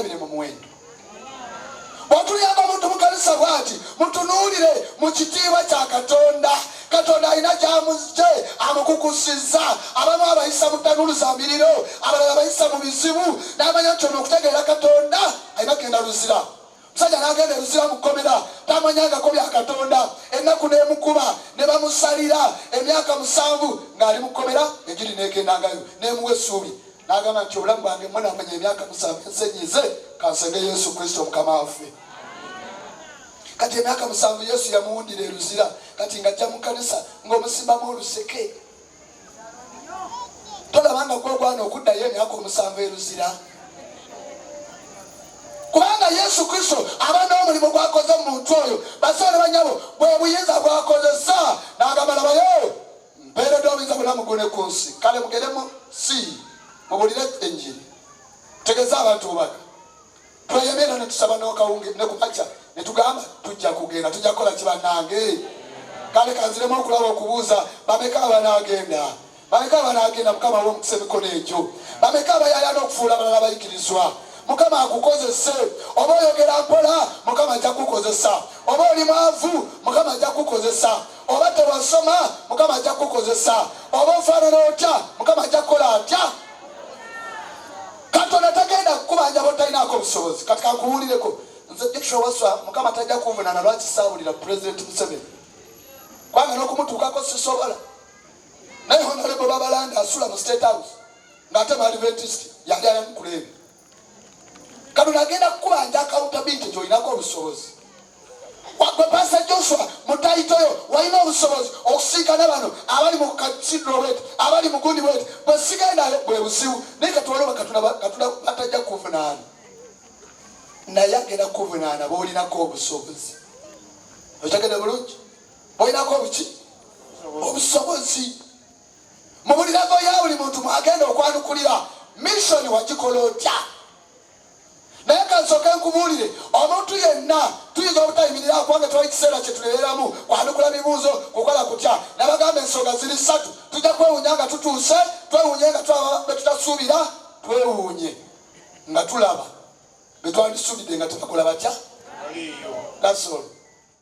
mwelabire mu muwendo. Watuliyamba muntu mukanisa bwati mutunuulire mu kitiibwa kya Katonda. Katonda alina kyamuzze amukukusizza. Abamu abayisa mu ttanuulu za miriro, abalala bayisa mu bizibu, n'amanya nti ono okutegeera Katonda alina kugenda Luzira. Musajja n'agenda Luzira mu kkomera tamanyangako bya Katonda. Ennaku n'emukuba ne bamusalira emyaka 7 ng'ali mu kkomera egiri n'egendangayo n'emuwa essuubi. N'agamba nti obulamu bwange mmwe namanya emyaka 7 ensenyize kansenge Yesu Kristo Mukama waffe. Kati emyaka 7 Yesu yamuwundira Luzira. Kati ng'ajja mu kanisa ng'omusimbamu oluseke. Tolabanga gwogwana okuddayo emyaka 7 Luzira. Kubanga Yesu Kristo abana omulimu gwakoze mu muntu oyo basole banyabo bwe buyinza bwakozesa n'agamba nabayo mpeeredde obuyinza bonna mugone ku nsi kale mugeremu si mubulire enjiri tegeza abantu bubaka tweyemera ne tusaba n'okawunge ne kumakya ne tugamba tujja kugenda tujja kukola kibannange kale kanziremu okulaba okubuuza bameka abanagenda Mukama w'omukisa emikono egyo bameka abayaya n'okufuula abalala bayikirizwa. Mukama akukozese. Oba oyogera mpola Mukama ajja kukozesa. Oba oli mwavu Mukama ajja kukozesa. Oba tewasoma Mukama ajja kukozesa. Oba ofaanana otya Mukama ajja kukola atya. Katonda tagenda kukubanja botalinaako obusobozi. Kati kankuwulireko nze Joshua Mukama tajja kunvunaana lwaki saabulira President Museveni. Kubanga n'okumutuukako sisobola. Naye Honorable Babalanda asula mu State House ng'ate mu Adventist yali ayamukulebe. Katonda agenda kukubanja accountability gy'olinako obusobozi. Gwe Pastor Joshua mutayitoyo walina obusobozi okusinkana bano abali mu Cathedral wetu abali mu gundi wetu bwe sigenda bwe buzibu naye katwaloba Katonda batajja kuvunaana. Naye agenda kuvunaana b'olinako obusobozi. Otegedde bulungi? B'olinako obuki? Obusobozi. Mu bulirago ya buli muntu mwagenda okwanukulira mission wagikola otya. Naye kansooke nkubuulire omuntu yenna tuyinza obutayimirira kubanga twali kiseera kye tuleeramu kwanukula bibuuzo kukola kutya nabagamba ensonga ziri 3 tujja kwewuunya nga tutuuse twewuunye nga twaba be tutasuubira twewuunye nga tulaba be twandisuubidde nga tebakola batya. That's all.